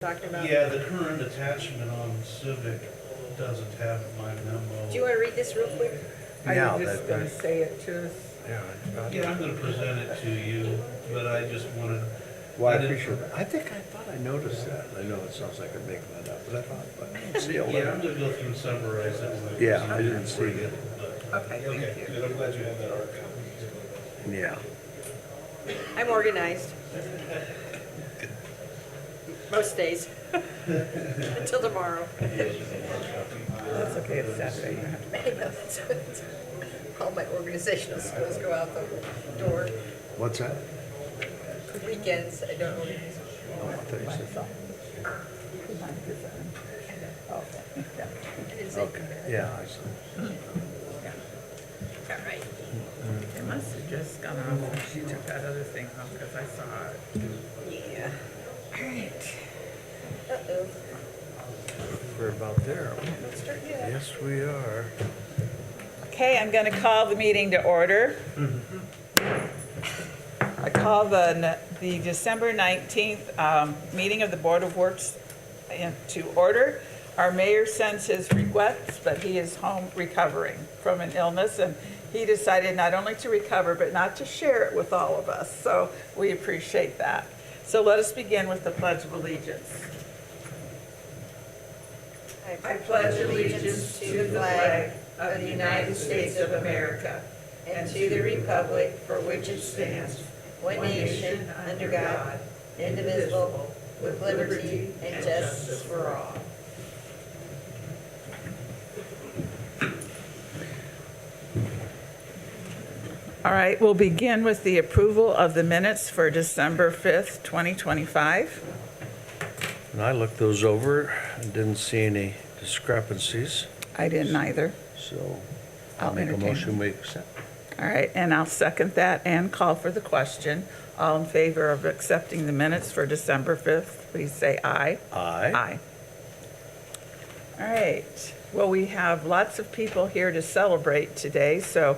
talking about? Yeah, the current attachment on Civic doesn't have my memo. Do you want to read this real quick? Are Yeah, you just that- gonna say it to us? Yeah, I'm gonna present it to you, but I just wanted. Well, I didn't- appreciate that. I thought I noticed that. I know it sounds like I'm making that up, but I thought, but see, Yeah, I'm gonna go through and summarize it. when I Yeah, present I it didn't for see you, it. but- Okay, Okay, thank you. good, I'm glad you have that hard copy. yeah. I'm organized. Most days. Until tomorrow. That's okay, it's Saturday. You don't have to- I know, that's what- all my organizational skills go out the door. What's that? Weekends, I don't organize. Oh, I thought you said. Behind his own. Okay, yeah, I didn't say Okay, yeah, I saw. yeah. all right. It must have just gone off when she took that other thing off, because I saw it. Yeah. All right. Uh-oh. We're about there. Let's start yet. Yes, we are. Okay, I'm going to call the meeting to order. I call the December 19th meeting of the Board of Works to order. Our mayor sends his requests, but he is home recovering from an illness, and he decided not only to recover, but not to share it with all of us. So we appreciate that. So let us begin with the Pledge of Allegiance. I pledge allegiance to the flag of the United States of America and to the republic for which it stands, one nation, under God, indivisible, with liberty and justice for all. All right, we'll begin with the approval of the minutes for December 5th, 2025. And I looked those over and didn't see any discrepancies, I didn't either. so I'll I'll make a entertain motion we accept. All right, and I'll second that and call for the question. All in favor of accepting the minutes for December 5th, please say aye. Aye. Aye. All right, well, we have lots of people here to celebrate today, so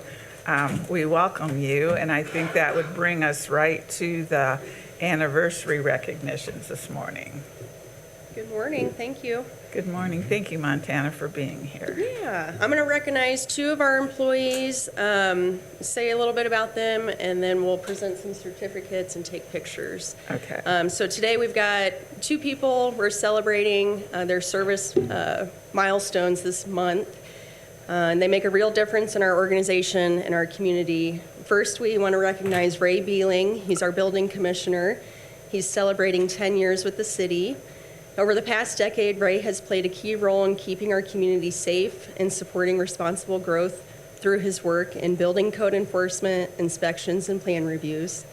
we welcome you, and I think that would bring us right to the anniversary recognitions this morning. Good morning, thank you. Good morning. Thank you, Montana, for being here. Yeah, I'm going to recognize two of our employees, say a little bit about them, and then we'll present some certificates and take pictures. Okay. So today we've got two people. We're celebrating their service milestones this month. And they make a real difference in our organization and our community. First, we want to recognize Ray Beeling. He's our building commissioner. He's celebrating 10 years with the city. Over the past decade, Ray has played a key role in keeping our community safe and supporting responsible growth through his work in building code enforcement, inspections, and plan reviews.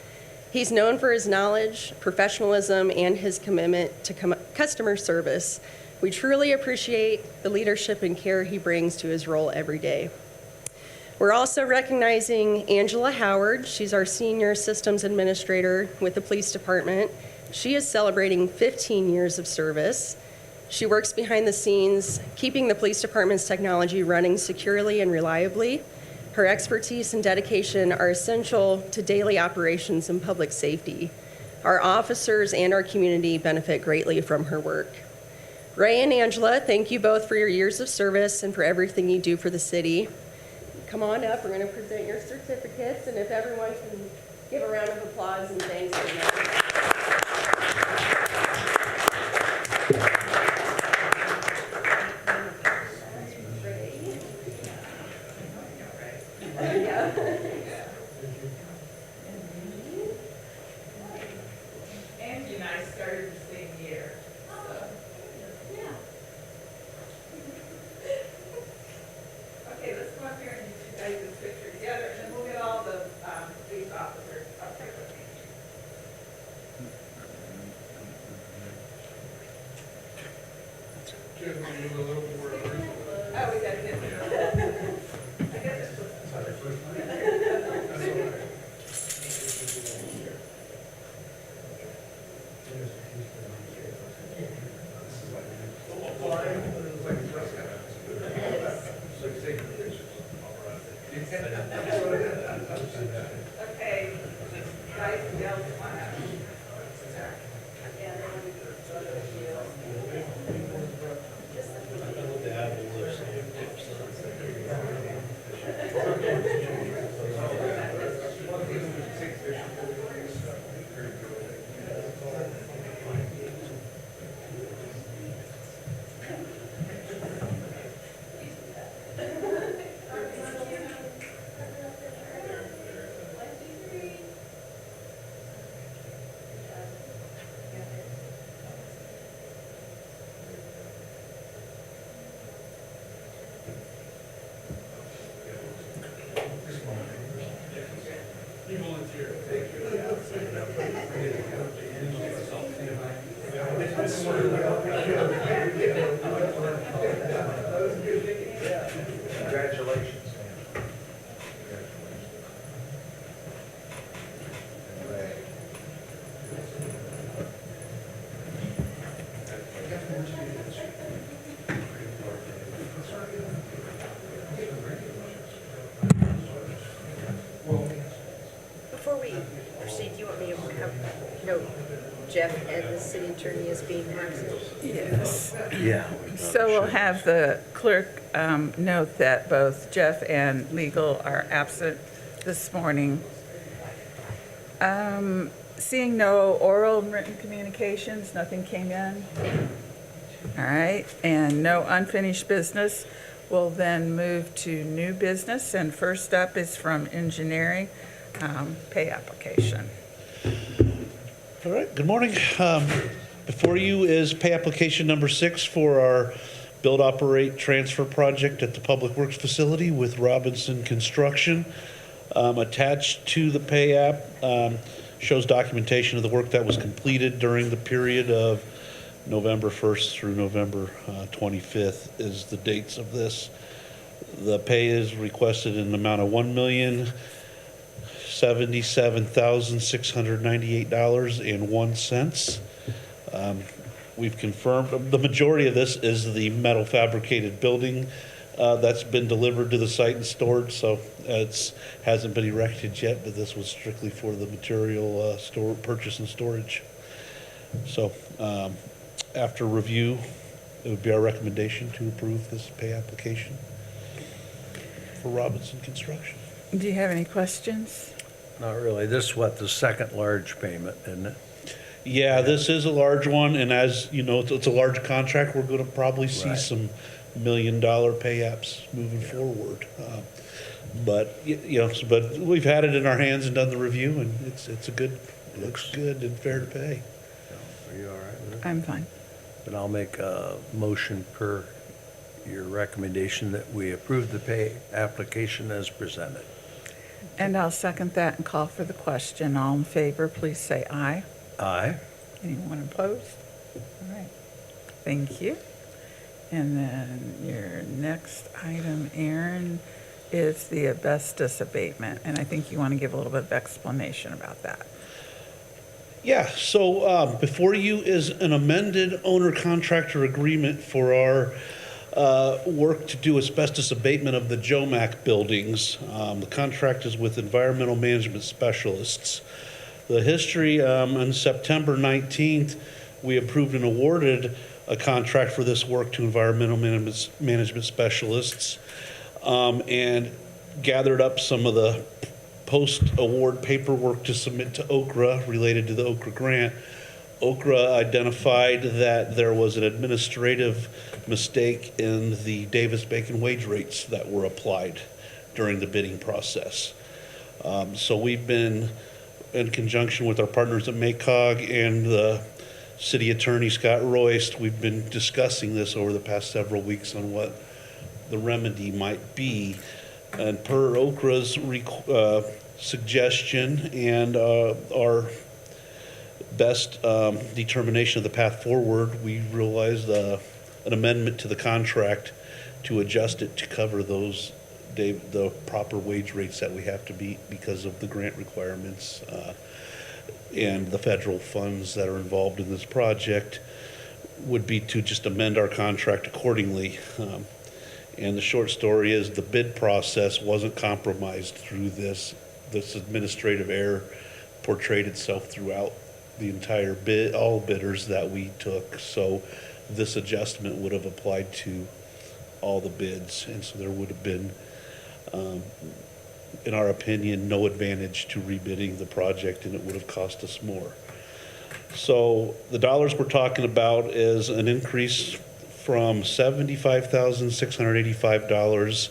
He's known for his knowledge, professionalism, and his commitment to customer service. We truly appreciate the leadership and care he brings to his role every day. We're also recognizing Angela Howard. She's our senior systems administrator with the police department. She is celebrating 15 years of service. She works behind the scenes, keeping the police department's technology running securely and reliably. Her expertise and dedication are essential to daily operations and public safety. Our officers and our community benefit greatly from her work. Ray and Angela, thank you both for your years of service and for everything you do for the city. Come on up, we're going to present your certificates, and if everyone can give a round of applause and thanks for them. Angie and I started the same year. Okay, let's come up here and get you guys this picture together, and then we'll get all the police officers up here with me. Oh, we got to get this. I guess it's okay. Guys, yell, come on out. Before we proceed, do you want me to have, note Jeff and the city attorney as being absent? Yes. Yeah. So we'll have the clerk note that both Jeff and legal are absent this morning. Seeing no oral and written communications, nothing came in. All right, and no unfinished business. We'll then move to new business, and first up is from engineering, pay application. All right, good morning. Before you is pay application number 6 for our build, operate, transfer project at the Public Works Facility with Robinson Construction. Attached to the pay app shows documentation of the work that was completed during the period of November 1st through November 25th is the dates of this. The pay is requested in the amount of $1,077,698.01. We've confirmed the majority of this is the metal fabricated building that's been delivered to the site and stored, so it hasn't been erected yet, but this was strictly for the material purchase and storage. So after review, it would be our recommendation to approve this pay application for Robinson Construction. Do you have any questions? Not really. This is what, the second large payment, isn't it? Yeah, this is a large one, and as you know, it's a large contract. We're going to probably see Right. some $1 million pay apps moving forward. But but we've had it in our hands and done the review, and it's a good, looks good and fair to pay. Are you all right with it? I'm fine. Then I'll make a motion per your recommendation that we approve the pay application as presented. And I'll second that and call for the question. All in favor, please say aye. Aye. Anyone opposed? All right, thank you. And then your next item, Aaron, is the asbestos abatement, and I think you want to give a little bit of explanation about that. Yeah, so before you is an amended owner-contractor agreement for our work to do asbestos abatement of the Jomac buildings. The contract is with Environmental Management Specialists. The history, on September 19th, we approved and awarded a contract for this work to Environmental Management Specialists and gathered up some of the post-award paperwork to submit to Okra related to the Okra grant. Okra identified that there was an administrative mistake in the Davis-Bacon wage rates that were applied during the bidding process. So we've been, in conjunction with our partners at MACOG and the city attorney, Scott Royst, we've been discussing this over the past several weeks on what the remedy might be. And per Okra's suggestion and our best determination of the path forward, we realized an amendment to the contract to adjust it to cover those the proper wage rates that we have to meet because of the grant requirements and the federal funds that are involved in this project, would be to just amend our contract accordingly. And the short story is the bid process wasn't compromised through this. This administrative error portrayed itself throughout the entire bid, all bidders that we took. So this adjustment would have applied to all the bids. And so there would have been, in our opinion, no advantage to rebidding the project, and it would have cost us more. So the dollars we're talking about is an increase from $75,685,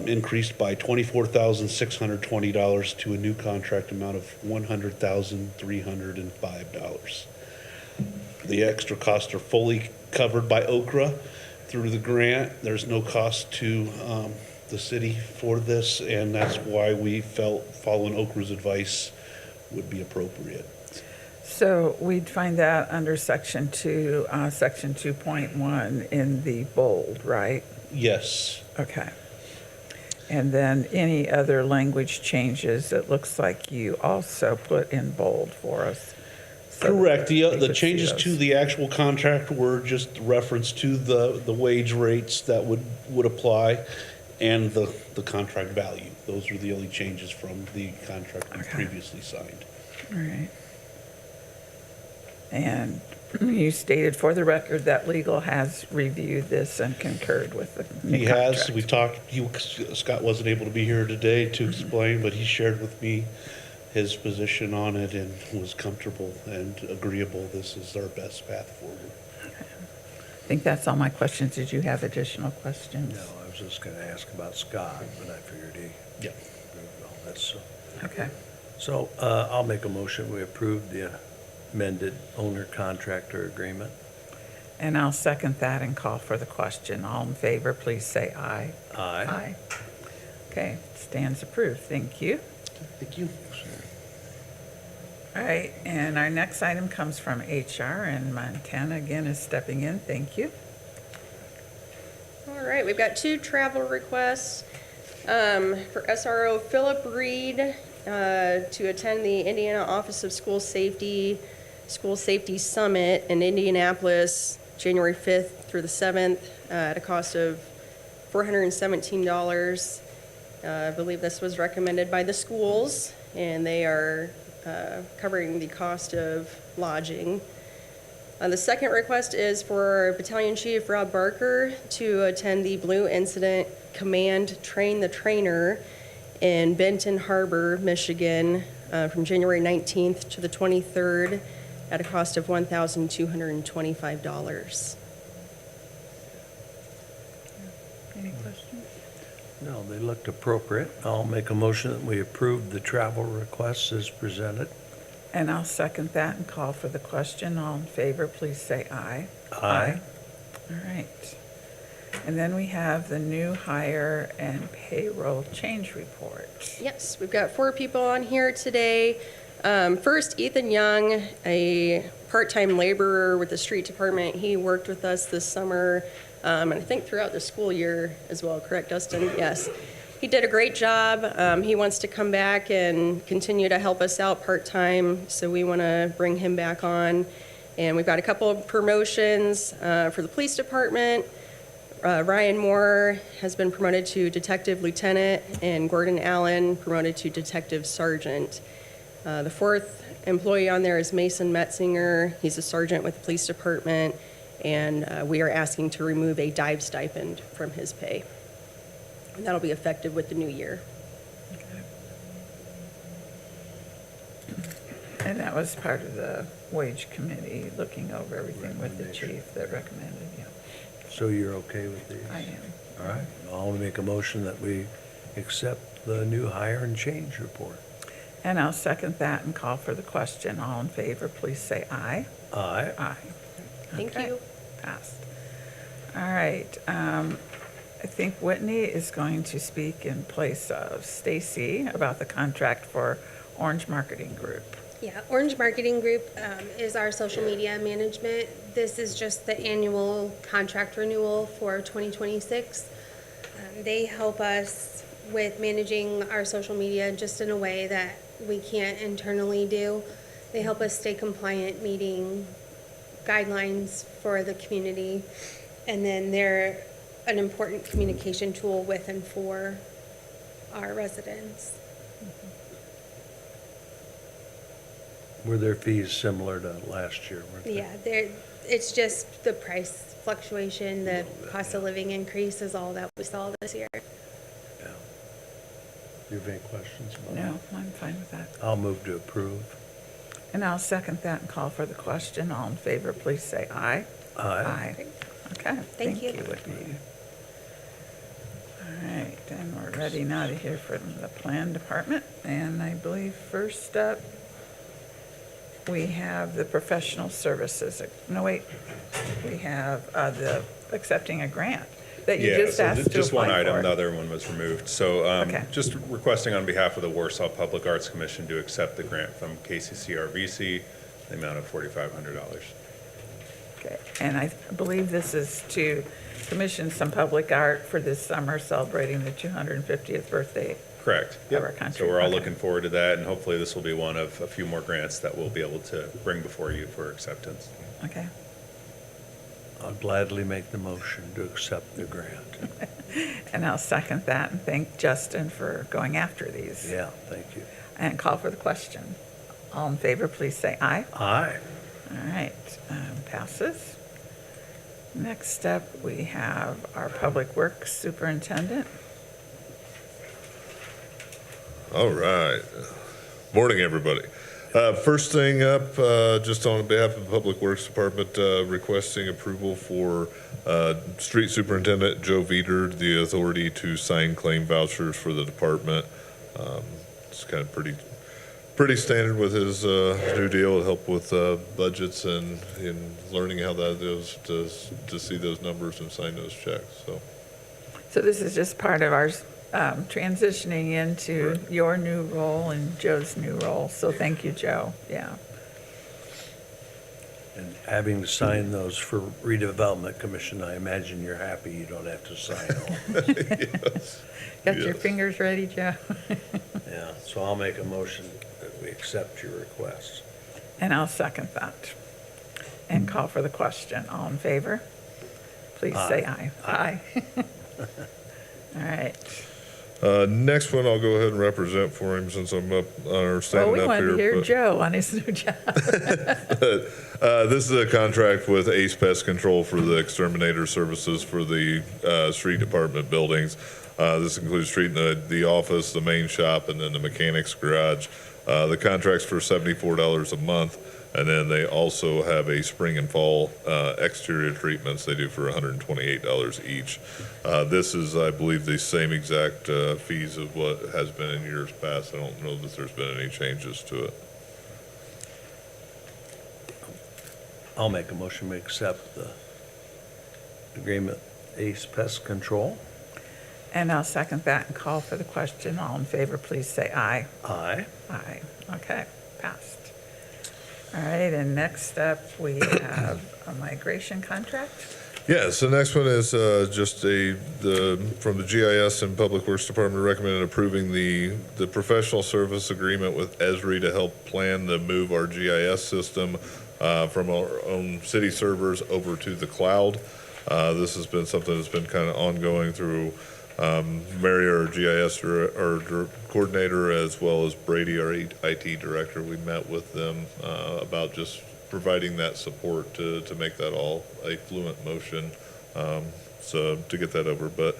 increased by $24,620 to a new contract amount of $100,305. The extra costs are fully covered by Okra through the grant. There's no cost to the city for this, and that's why we felt following Okra's advice would be appropriate. So we'd find that under section 2, section 2.1 in the bold, right? Yes. Okay. And then any other language changes, it looks like you also put in bold for us. so that Correct. we The could see changes to those. the actual contract were just reference to the wage rates that would apply and the contract value. Those were the only changes from the contract we Okay. previously signed. All right. And you stated for the record that legal has reviewed this and concurred with the new He has, contract. we talked, Scott wasn't able to be here today to explain, but he shared with me his position on it and was comfortable and agreeable. This is our best path forward. I think that's all my questions. Did you have additional questions? No, I was just going to ask about Scott, but I figured he Yeah. approved all that. Okay. So I'll make a motion, we approve the amended owner-contractor agreement. And I'll second that and call for the question. All in favor, please say aye. Aye. Okay, stands approved. Thank you. Thank you. All right, and our next item comes from HR, and Montana again is stepping in. Thank you. All right, we've got 2 travel requests for SRO Philip Reed to attend the Indiana Office of School Safety Summit in Indianapolis, January 5th through the 7th, at a cost of $417. I believe this was recommended by the schools, and they are covering the cost of lodging. The second request is for Battalion Chief Rob Barker to attend the Blue Incident Command Train the Trainer in Benton Harbor, Michigan, from January 19th to the 23rd at a cost of $1,225. Any questions? No, they looked appropriate. I'll make a motion that we approve the travel requests as presented. And I'll second that and call for the question. All in favor, please say aye. Aye. All right. And then we have the new hire and payroll change report. Yes, we've got 4 people on here today. First, Ethan Young, a part-time laborer with the street department. He worked with us this summer, and I think throughout the school year as well, correct, Dustin? Yes. He did a great job. He wants to come back and continue to help us out part-time, so we want to bring him back on. And we've got a couple of promotions for the police department. Ryan Moore has been promoted to detective lieutenant, and Gordon Allen promoted to detective sergeant. The 4th employee on there is Mason Metzinger. He's a sergeant with the police department, and we are asking to remove a dive stipend from his pay. And that'll be effective with the new year. And that was part of the wage committee, looking over everything with the chief that recommended, yeah. So you're okay with these? I am. All right. I'll make a motion that we accept the new hire and change report. And I'll second that and call for the question. All in favor, please say aye. Aye. Aye. Thank Okay. you. Passed. All right, I think Whitney is going to speak in place of Stacy about the contract for Orange Marketing Group. Yeah, Orange Marketing Group is our social media management. This is just the annual contract renewal for 2026. They help us with managing our social media just in a way that we can't internally do. They help us stay compliant, meeting guidelines for the community. And then they're an important communication tool with and for our residents. Were their fees similar to last year? weren't they? Yeah, it's just the price fluctuation, the cost of living increase is all that we saw this year. Yeah. Do you have any questions about it? No, I'm fine with that. I'll move to approve. And I'll second that and call for the question. All in favor, please say aye. Aye. Okay, thank you. you, Whitney. All right, and we're ready now to hear from the plan department. And I believe first up, we have the professional services. No, wait, we have the accepting a grant that you just asked to just one apply item, for. the other one was removed. So Okay. just requesting on behalf of the Warsaw Public Arts Commission to accept the grant from KCCRVC the amount of $4,500. Okay, and I believe this is to commission some public art for this summer celebrating the 250th birthday. Correct. Of our Yep. country. So we're all Okay. looking forward to that, and hopefully this will be one of a few more grants that we'll be able to bring before you for acceptance. Okay, I'll gladly make the motion to accept the grant. and I'll second that and thank Justin for going after these. Yeah, thank you. And call for the question. All in favor, please say aye. Aye. All right, passes. Next up, we have our Public Works Superintendent. All right. Morning, everybody. First thing up, just on behalf of the Public Works Department, requesting approval for Street Superintendent Joe Veeder, the authority to sign claim vouchers for the department. It's kind of pretty standard with his new deal. It'll help with budgets and in learning how that is to see those numbers and sign those checks. So this is just part of our transitioning into your new role and Joe's new role. So thank you, Joe. Yeah. And having to sign those for redevelopment commission, I imagine you're happy you don't have to sign all. Yes. Got your Yes. fingers ready, Joe? Yeah, so I'll make a motion that we accept your request. And I'll second that. And call for the question. All in favor? Please say aye. Aye. All right. Next one, I'll go ahead and represent for him since I'm up or Well, standing we up wanted here. to hear but- Joe on his new job. This is a contract with Ace Pest Control for the exterminator services for the street department buildings. This includes treating the office, the main shop, and then the mechanics garage. The contract's for $74 a month, and then they also have a spring and fall exterior treatments they do for $128 each. This is, I believe, the same exact fees of what has been in years past. I don't know that there's been any changes to it. I'll make a motion to accept the agreement Ace Pest Control. And I'll second that and call for the question. All in favor, please say aye. Aye. Aye. Okay, passed. All right, and next up, we have a migration contract. Yeah, so next one is just from the GIS and Public Works Department recommended approving the professional service agreement with Esri to help plan the move our GIS system from our own city servers over to the cloud. This has been something that's been kind of ongoing through Mary, our GIS coordinator, as well as Brady, our IT director. We met with them about just providing that support to make that all a fluent motion, so to get that over. But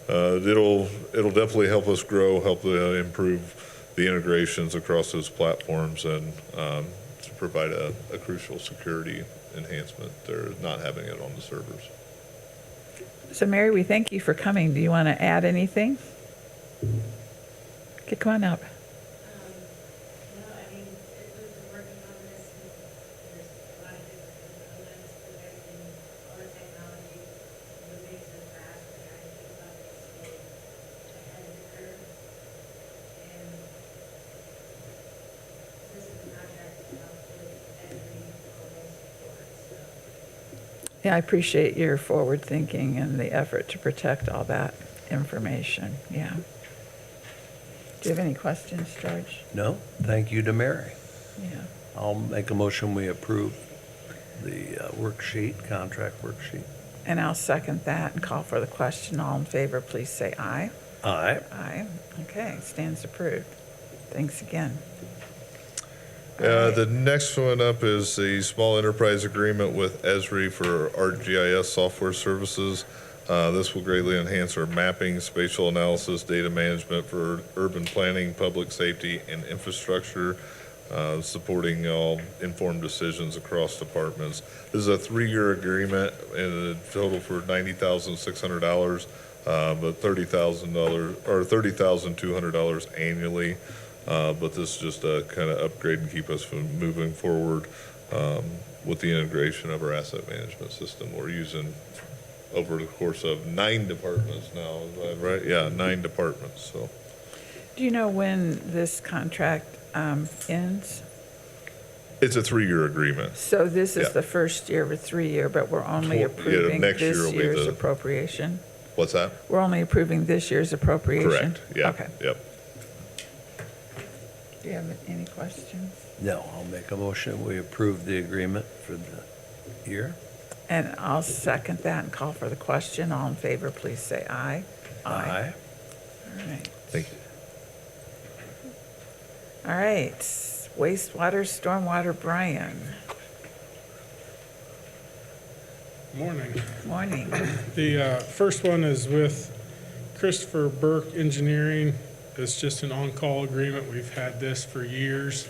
it'll definitely help us grow, help improve the integrations across those platforms, and to provide a crucial security enhancement. They're not having it on the servers. So Mary, we thank you for coming. Do you want to add anything? Okay, come on up. No, I mean, we've been working on this, and there's a lot of different components to everything, all the technology, moving so fast, we're trying to keep up and stay ahead of the curve. And this is the contract that helps with every all support, so. Yeah, I appreciate your forward thinking and the effort to protect all that information. Yeah. Do you have any questions, George? No, thank you to Mary. Yeah. I'll make a motion we approve the contract worksheet. And I'll second that and call for the question. All in favor, please say aye. Aye. Aye. Okay, stands approved. Thanks again. The next one up is the small enterprise agreement with Esri for ArcGIS software services. This will greatly enhance our mapping, spatial analysis, data management for urban planning, public safety, and infrastructure, supporting all informed decisions across departments. This is a 3-year agreement and a total for $90,600, but $30,000 or $30,200 annually. But this is just a kind of upgrade and keep us from moving forward with the integration of our asset management system. We're using over the course of 9 departments now, right? Yeah, 9 departments, so. Do you know when this contract ends? It's a 3-year agreement. So this is Yeah. the first year of a 3-year, but we're only Yeah, approving next year this will be year's the- appropriation? What's that? We're only approving this year's appropriation? Correct, yeah, Okay. yep. Do you have any questions? No, I'll make a motion, we approve the agreement for the year. And I'll second that and call for the question. All in favor, please say aye. All right. Thank you. All right, wastewater, stormwater, Brian. Morning. Morning. The first one is with Christopher Burke Engineering. It's just an on-call agreement. We've had this for years.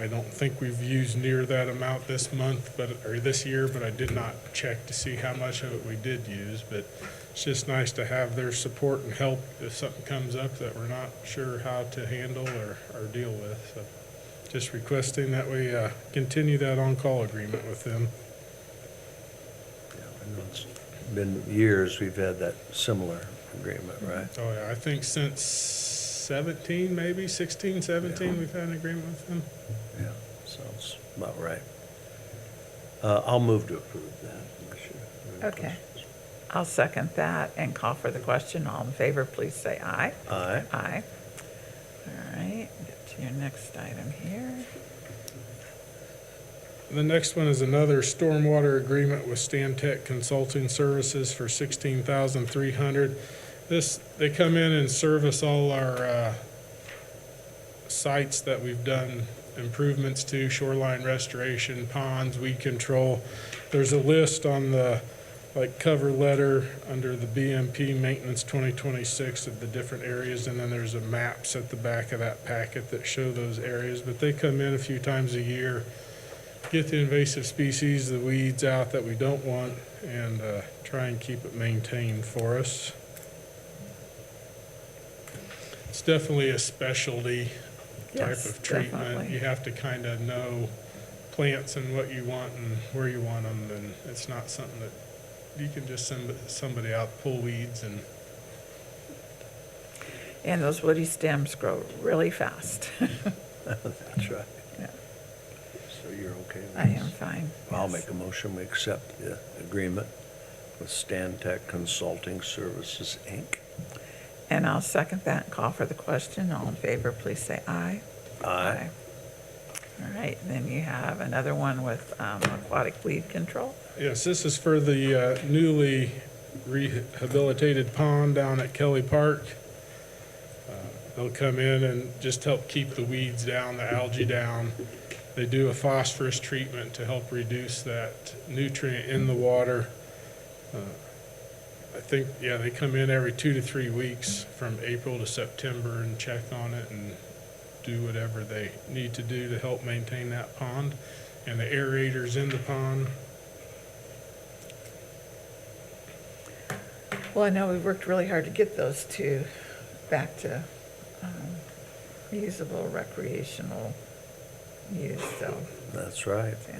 I don't think we've used near that amount this month, or this year, but I did not check to see how much of it we did use. But it's just nice to have their support and help if something comes up that we're not sure how to handle or deal with. So just requesting that we continue that on-call agreement with them. I know it's been years we've had that similar agreement, right? Oh, yeah, I think since 17, maybe 16, 17, we've had an agreement with them. Yeah, sounds about right. I'll move to approve that. Okay. I'll second that and call for the question. All in favor, please say aye. Aye. Aye. All right, get to your next item here. The next one is another stormwater agreement with Stantec Consulting Services for $16,300. They come in and service all our sites that we've done improvements to, shoreline restoration, ponds, weed control. There's a list on the cover letter under the BMP Maintenance 2026 of the different areas, and then there's a maps at the back of that packet that show those areas. But they come in a few times a year, get the invasive species, the weeds out that we don't want, and try and keep it maintained for us. It's definitely a specialty type Yes, of treatment. definitely. You have to kind of know plants and what you want and where you want them, and it's not something that you can just send somebody out, pull weeds and And those woody stems grow really fast. That's right. Yeah. So you're okay with this? I am fine. I'll yes. make a motion, we accept the agreement with Stantec Consulting Services, Inc. And I'll second that and call for the question. All in favor, please say aye. Aye. All right, and then you have another one with aquatic weed control. yes, this is for the newly rehabilitated pond down at Kelly Park. They'll come in and just help keep the weeds down, the algae down. They do a phosphorus treatment to help reduce that nutrient in the water. I think, yeah, they come in every 2 to 3 weeks from April to September and check on it and do whatever they need to do to help maintain that pond and the aerators in the pond. Well, I know we've worked really hard to get those two back to usable recreational use, so. That's right. yeah.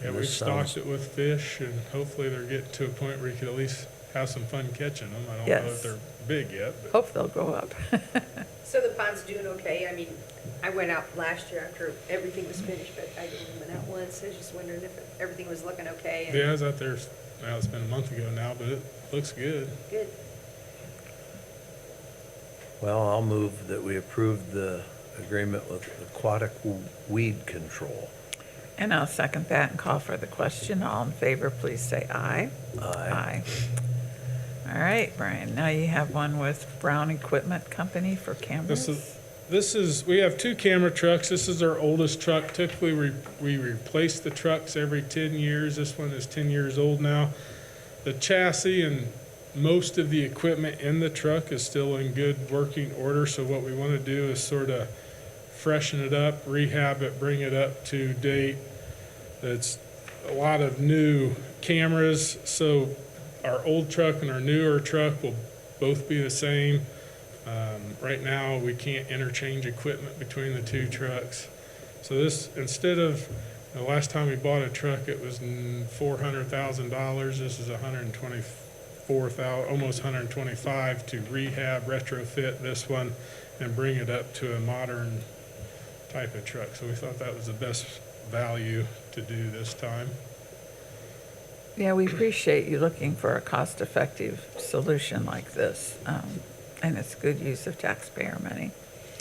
Yeah, we've stocked it with fish, and hopefully they're getting to a point where you can at least have some fun catching them. I don't know Yes. if they're big yet, but Hope they'll grow up. So the pond's doing okay? I mean, I went out last year after everything was finished, but I didn't went out once. I was just wondering if everything was looking okay. and yeah, I was out there, now it's been a month ago now, but it looks good. Good. Well, I'll move that we approve the agreement with aquatic weed control. And I'll second that and call for the question. All in favor, please say aye. Aye. All right, Brian, now you have one with Brown Equipment Company for cameras. We have 2 camera trucks. This is our oldest truck. Typically, we replace the trucks every 10 years. This one is 10 years old now. The chassis and most of the equipment in the truck is still in good working order. So what we want to do is sort of freshen it up, rehab it, bring it up to date. It's a lot of new cameras. So our old truck and our newer truck will both be the same. Right now, we can't interchange equipment between the 2 trucks. So this, instead of, the last time we bought a truck, it was $400,000. This is $124,000, almost $125,000 to rehab, retrofit this one, and bring it up to a modern type of truck. So we thought that was the best value to do this time. Yeah, we appreciate you looking for a cost-effective solution like this, and it's good use of taxpayer money.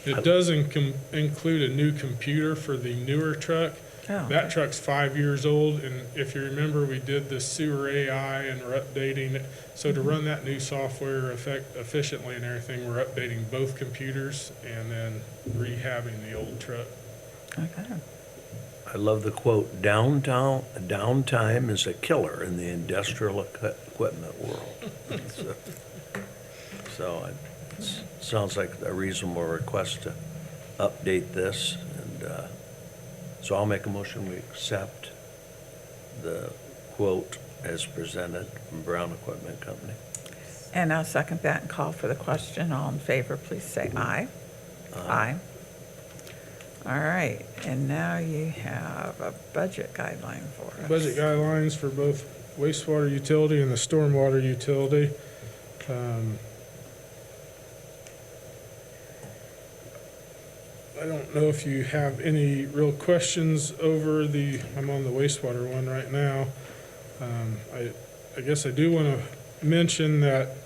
It does include a new computer for the newer truck. Oh, That okay. truck's 5 years old, and if you remember, we did the sewer AI and we're updating it. So to run that new software efficiently and everything, we're updating both computers and then rehabbing the old truck. Okay. I love the quote, downtime is a killer in the industrial equipment world. So it sounds like a reasonable request to update this, and so I'll make a motion, we accept the quote as presented from Brown Equipment Company. And I'll second that and call for the question. All in favor, please say aye. Aye. All right, and now you have a budget guideline for us. Budget guidelines for both wastewater utility and the stormwater utility. I don't know if you have any real questions over I'm on the wastewater one right now. I guess I do want to mention that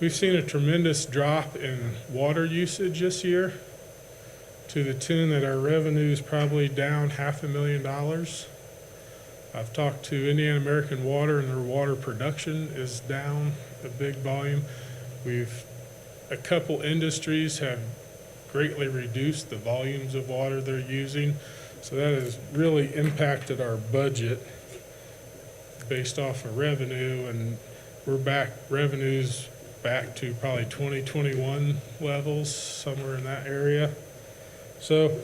we've seen a tremendous drop in water usage this year, to the tune that our revenue is probably down $500,000. I've talked to Indiana American Water, and their water production is down a big volume. A couple industries have greatly reduced the volumes of water they're using, so that has really impacted our budget based off of revenue, and revenue's back to probably 2021 levels, somewhere in that area. So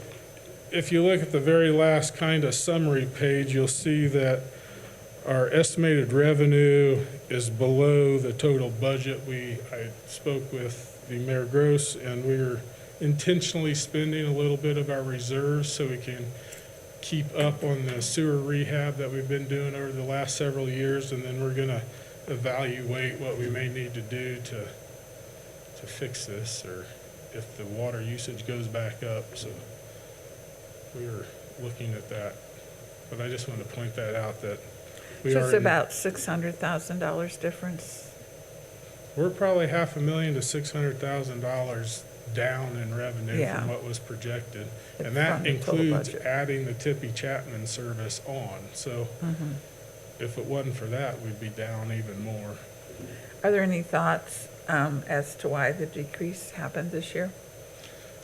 if you look at the very last kind of summary page, you'll see that our estimated revenue is below the total budget. I spoke with the Mayor Gross, and we're intentionally spending a little bit of our reserves so we can keep up on the sewer rehab that we've been doing over the last several years, and then we're gonna evaluate what we may need to do to fix this, or if the water usage goes back up. So we're looking at that. But I just wanted to point that out, that we So are. it's about $600,000 difference? We're probably $500,000 to $600,000 down in revenue Yeah. from what was projected. And From that the total includes budget. adding the Tippy Chapman service on. So Mhm. if it wasn't for that, we'd be down even more. Are there any thoughts as to why the decrease happened this year?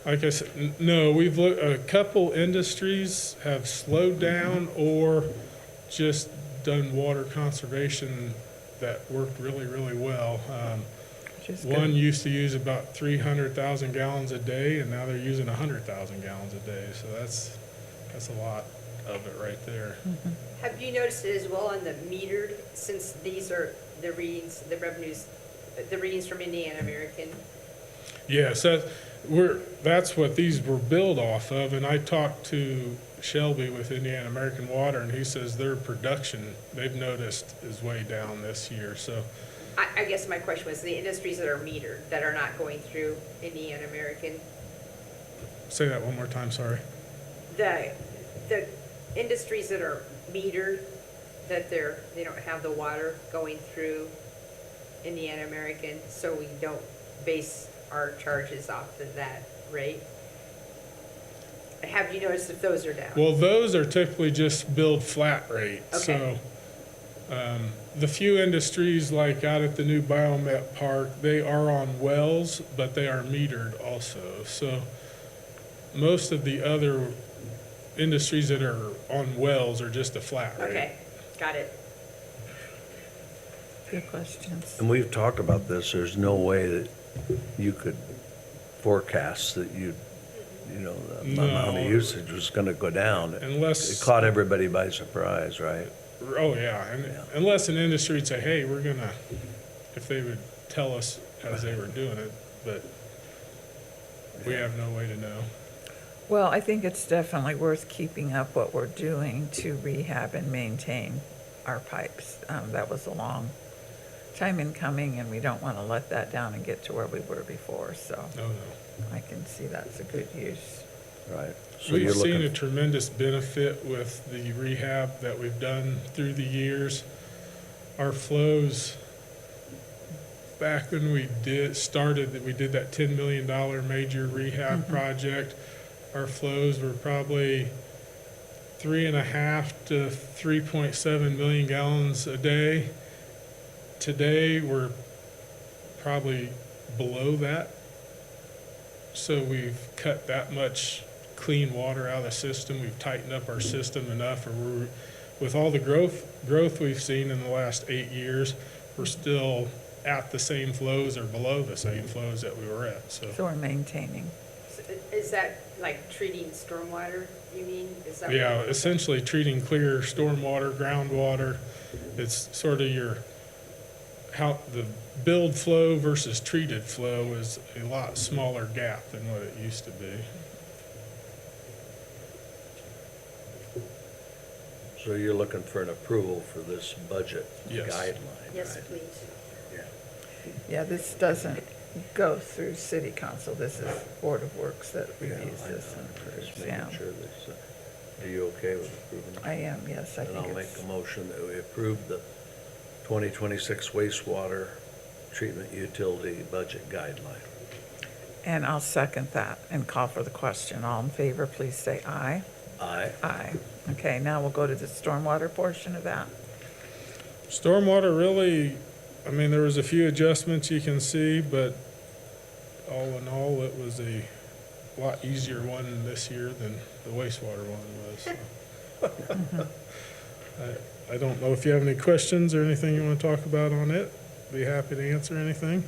Like I said, no, we've looked, a couple industries have slowed down or just done water conservation that worked really, really well. Which is One good. used to use about 300,000 gallons a day, and now they're using 100,000 gallons a day. So that's a lot of it right there. Have you noticed it as well on the metered, since these are the readings, the revenues, the readings from Indiana American? Yes, that's what these were built off of, and I talked to Shelby with Indiana American Water, and he says their production, they've noticed, is way down this year, so. I guess my question was the industries that are metered, that are not going through Indiana American, Say that one more time, sorry. the industries that are metered, that they don't have the water going through Indiana American, so we don't base our charges off of that rate? Have you noticed if those are down? Well, those are typically just billed flat rate, Okay. so, the few industries like out at the new Biomet Park, they are on wells, but they are metered also, so most of the other industries that are on wells are just a flat rate. Okay, got it. Good questions. And we've talked about this, there's no way that you could forecast that the amount of No. usage was gonna go down. It Unless. caught everybody by surprise, right? Oh, yeah, and Yeah. unless an industry would say, hey, we're gonna, if they would tell us as they were doing it, but we have no way to know. Well, I think it's definitely worth keeping up what we're doing to rehab and maintain our pipes. That was a long time in coming, and we don't want to let that down and get to where we were before, so No, no. I can see that's a good use. Right. So you're We've seen a looking, tremendous benefit with the rehab that we've done through the years. Our flows, back when we did that $10 million major rehab project, our flows were probably 3.5 to 3.7 million gallons a day. Today, we're probably below that. So we've cut that much clean water out of the system. We've tightened up our system enough, or with all the growth we've seen in the last 8 years, we're still at the same flows or below the same flows that we were at, so. So we're maintaining. Is that like treating stormwater, you mean? Is that what- Yeah, essentially treating clear stormwater, groundwater. It's sort of how the billed flow versus treated flow is a lot smaller gap than what it used to be. so you're looking for an approval for this budget Yes. guideline, Yes, right? please. Yeah. Yeah, this doesn't go through city council. This is Board of Works that Yeah, reviews I this. know. and Just approves. Yeah. making sure that's, are you okay with approving? I am, yes, I And I'll think make it's, a motion that we approve the 2026 wastewater treatment utility budget guideline. and I'll second that and call for the question. All in favor, please say aye. Aye. Aye. Okay, now we'll go to the stormwater portion of that. Stormwater really, I mean, there was a few adjustments you can see, but all in all, it was a lot easier one this year than the wastewater one was. I don't know if you have any questions or anything you want to talk about on it. Be happy to answer anything.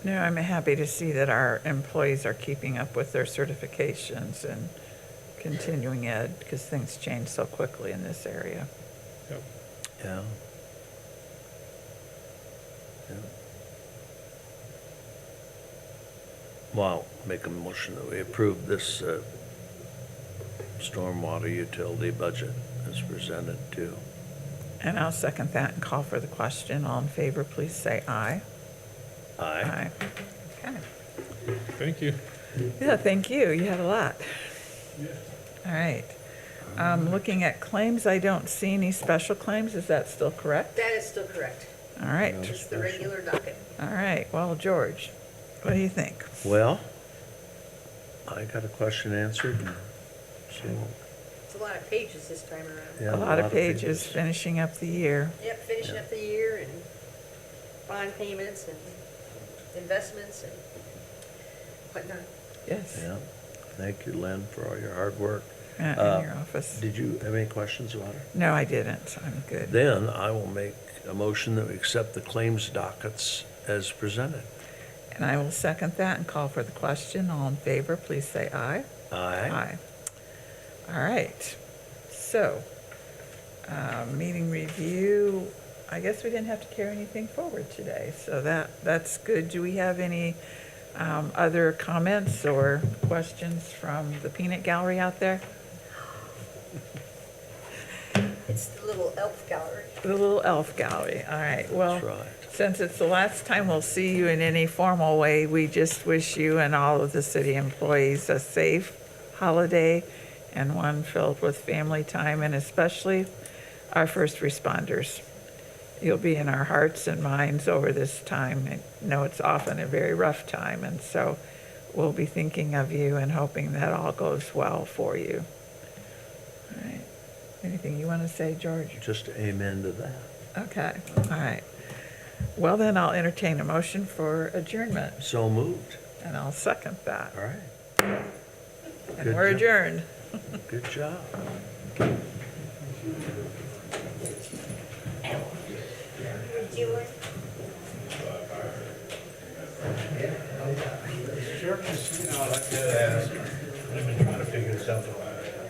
No, I'm happy to see that our employees are keeping up with their certifications and continuing ed, because things change so quickly in this area. Yep. Yeah. Yeah. Well, make a motion that we approve this stormwater utility budget as presented too. And I'll second that and call for the question. All in favor, please say aye. Aye. Okay. Thank you. Yeah, thank you. You had a lot. All right. Looking at claims, I don't see any special claims. Is that still correct? That is still correct. All right. Just the regular docket. All right. Well, George, what do you think? Well, I got a question answered, and so, It's a lot of pages this time around. yeah. A lot of pages finishing up the year. Yep, finishing up the year and bond payments and investments and whatnot. Yes. Yeah. Thank you, Lynn, for all your hard work. In your office. Did you have any questions about it? No, I didn't. I'm good. Then I will make a motion that we accept the claims dockets as presented. And I will second that and call for the question. All in favor, please say aye. Aye. All right. So, meeting review, I guess we didn't have to carry anything forward today, so that's good. Do we have any other comments or questions from the peanut gallery out there? It's the little elf gallery. The little elf gallery. All right. Well, That's right. since it's the last time we'll see you in any formal way, we just wish you and all of the city employees a safe holiday and one filled with family time, and especially our first responders. You'll be in our hearts and minds over this time. I know it's often a very rough time, and so we'll be thinking of you and hoping that all goes well for you. All right. Anything you want to say, George? Just amen to that. Okay, all right. Well, then I'll entertain a motion for adjournment, So moved. and I'll second that. All right. And Good we're job. adjourned. Good job. Sure, I'd like to ask, I've been trying to figure this out for a while.